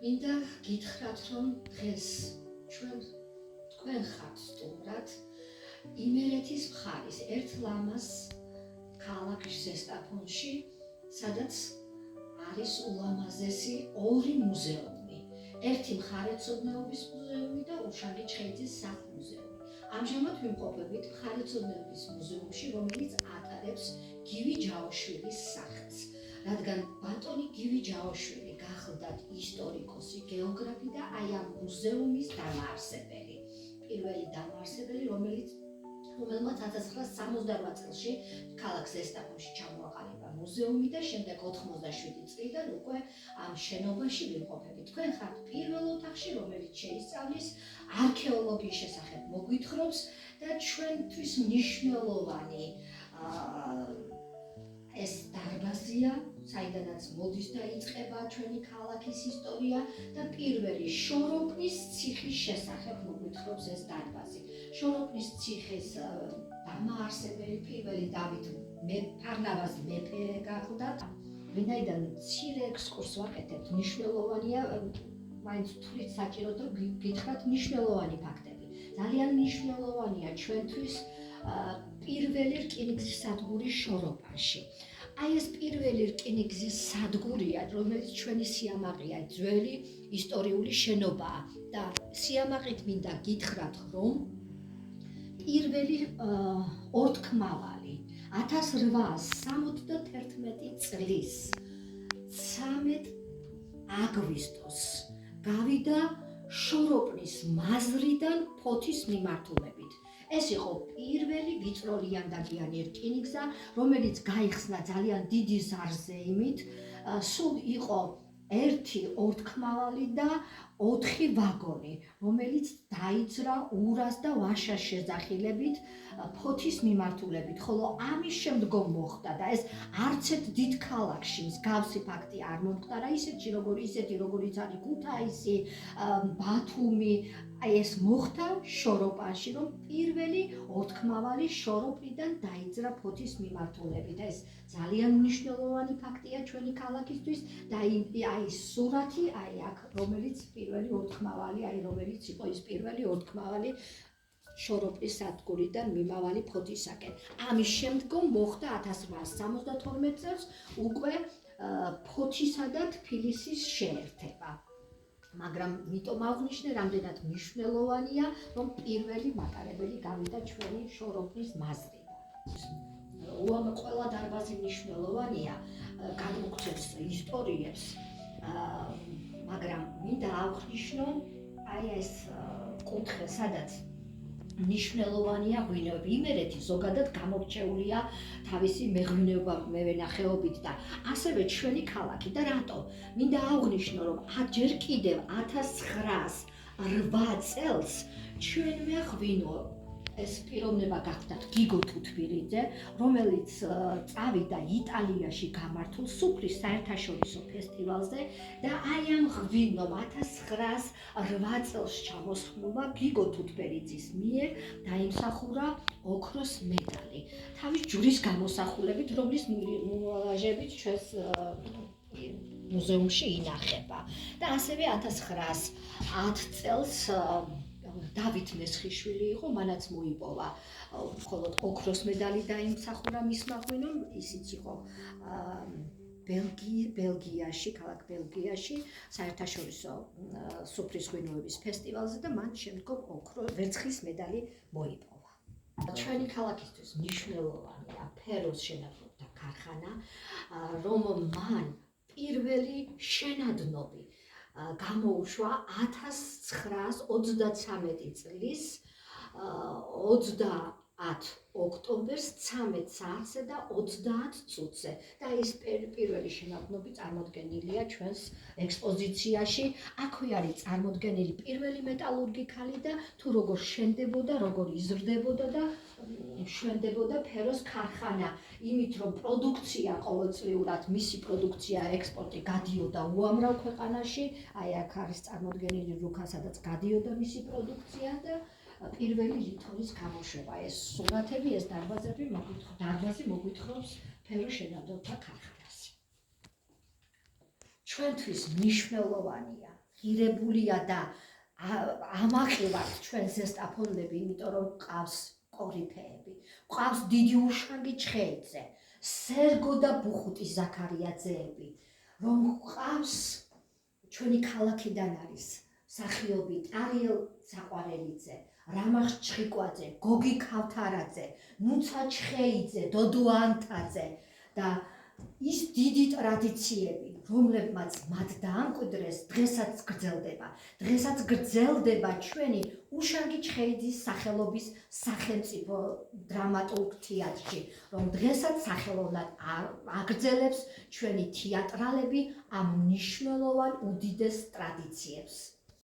მინდა გითხრათ, რომ დღეს თქვენ ხართ სტუმრად იმერეთის მხარის ერთ ლამაზ ქალაქ ზესტაფონში, სადაც არის ულამაზესი ორი მუზეუმი. ერთი მხარეთმცოდნეობის მუზეუმი და უშაკი ჩხეიძის სახლ-მუზეუმი. ამჟამად ვიმყოფებით მხარეთმცოდნეობის მუზეუმში, რომელიც ატარებს გივი ჯაოშვილის სახელს. რადგან ბატონი გივი ჯაოშვილი გახლდათ ისტორიკოსი, გეოგრაფი და აი ამ მუზეუმის დამაარსებელი. პირველი დამაარსებელი, რომელმაც 1968 წელში ქალაქ ზესტაფონში ჩამოაყალიბა მუზეუმი და შემდეგ 87 წლიდან უკვე ამ შენობაში ვიმყოფებით. თქვენ ხართ პირველ ოთახში, რომელიც შეისწავლის არქეოლოგიის შესახებ მოგვითხრობს და ჩვენთვის მნიშვნელოვანი ეს დარბაზია, საიდანაც მოდის და იწყება ჩვენი ქალაქის ისტორია და პირველი შოროპნის ციხის შესახებ მოგვითხრობს ეს დარბაზი. შოროპნის ციხის დამაარსებელი პირველი დავით ფარნავაზ მეფე გახლდათ. ვინაიდან მცირე ექსკურსს ვაკეთებთ, მნიშვნელოვანია, მაინც თვლით საჭიროდ რომ გითხრათ მნიშვნელოვანი ფაქტები. ძალიან მნიშვნელოვანია ჩვენთვის პირველი რკინიგზის სადგური შოროპანში. აი ეს პირველი რკინიგზის სადგურია, რომელიც ჩვენი სიამაყეა, ძველი ისტორიული შენობაა და სიამაყით მინდა გითხრათ, რომ პირველი ორთქმავალი 1871 წლის 13 აგვისტოს გავიდა შოროპნის მაზრიდან ფოთის მიმართულებით. ეს იყო პირველი ვიწროლიანდაგიანი რკინიგზა, რომელიც გაიხსნა ძალიან დიდი ზარზეიმით. სულ იყო ერთი ორთქმავალი და 4 ვაგონი, რომელიც დაიძრა ურას და ვაშას შეძახილებით ფოთის მიმართულებით, ხოლო ამის შემდგომ მოხდა და ეს არც ერთ დიდ ქალაქში მსგავსი ფაქტი არ მომხდარა, ისეთი როგორიც არის ქუთაისი, ბათუმი, აი ეს მოხდა შოროპანში, რომ პირველი ორთქმავალი შოროპნიდან დაიძრა ფოთის მიმართულებით. ეს ძალიან მნიშვნელოვანი ფაქტია ჩვენი ქალაქისთვის და აი სურათი, აი აქ, რომელიც პირველი ორთქმავალი, აი რომელიც იყო ის პირველი ორთქმავალი შოროპნის სადგურიდან მიმავალი ფოთისაკენ. ამის შემდგომ მოხდა 1872 წელს უკვე ფოთისა და თბილისის შეერთება. მაგრამ მიტომ აღვნიშნე, რამდენად მნიშვნელოვანია, რომ პირველი მატარებელი გავიდა ჩვენი შოროპნის მაზრიდან. ყველა დარბაზი მნიშვნელოვანია, გადმოგცემს ისტორიებს, მაგრამ მინდა აღვნიშნო აი ეს კუთხე, სადაც მნიშვნელოვანია ღვინეები. იმერეთი ზოგადად გამორჩეულია თავისი მევენახეობით და ასევე ჩვენი ქალაქი და რატო? მინდა აღვნიშნო, რომ ჯერ კიდევ 1908 წელს ჩვენმა ღვინო ეს პიროვნება გახდათ გიგო თუთბერიძე, რომელიც წავიდა იტალიაში გამართულ სუფრის საერთაშორისო ფესტივალზე და აი ამ ღვინომ 1908 წელს ჩამოსხმულმა გიგო თუთბერიძის მიერ დაიმსახურა ოქროს медаლი. თავის ჯვრის გამოსახულებით, რომლის მულაჟებით ჩვენს მუზეუმში ინახება. და ასევე 1910 წელს დავით მესხიშვილი იყო, მანაც მოიპოვა მხოლოდ ოქროს медаლი დაიმსახურა მისმა ღვინომ, ისიც იყო ბელგიაში, ქალაქ ბელგიაში საერთაშორისო სუფრის ღვინოების ფესტივალზე და მან შემდგომ ვერცხლის медаლი მოიპოვა. ჩვენი ქალაქისთვის მნიშვნელოვანია ფეროს შენადნობდა ქარხანა, რომ მან პირველი შენადნობი გამოუშვა 1933 წლის 30 ოქტომბერს 13 საათზე და 30 წუთზე და ეს პირველი შენადნობი წარმოდგენილია ჩვენს ექსპოზიციაში. აქვე არის წარმოდგენილი პირველი მეტალურგიკალი და თუ როგორ შენდებოდა, როგორ იზრდებოდა და შვენდებოდა ფეროს ქარხანა, იმით რომ პროდუქცია ყოველწლიურად, მისი პროდუქცია, ექსპორტი გადიოდა უამრავ ქვეყანაში. აი აქ არის წარმოდგენილი რუქა, სადაც გადიოდა მისი პროდუქცია და პირველი ლითონის გამოშვება. ეს სურათები, ეს დარბაზი მოგვითხრობს ფეროს შენადნობთა ქარხანას. ჩვენთვის მნიშვნელოვანია ღირებულია და ამაყივართ ჩვენ ზესტაფონდები, იმიტომ რომ ყავს კორიფეები, ყავს დიდი უშანგი ჩხეიძე, სერგო და ბუხუტი ზაქარიაძეები, რომ ყავს ჩვენი ქალაქიდან არის მსახიობი ტარიელ საყვარელიძე, რამახ ჩხიკვაძე, გოგი ქავთარაძე, ნუცა ჩხეიძე, დოდო ანთაძე და ის დიდი ტრადიციები, რომლებმაც მათ დაამკვიდრეს, დღესაც გრძელდება. დღესაც გრძელდება ჩვენი უშანგი ჩხეიძის სახელობის სახელმწიფო დრამატულ თეატრში, რომ დღესაც სახელოვნად აგრძელებს ჩვენი თეატრალები ამ მნიშვნელოვან უდიდეს ტრადიციებს.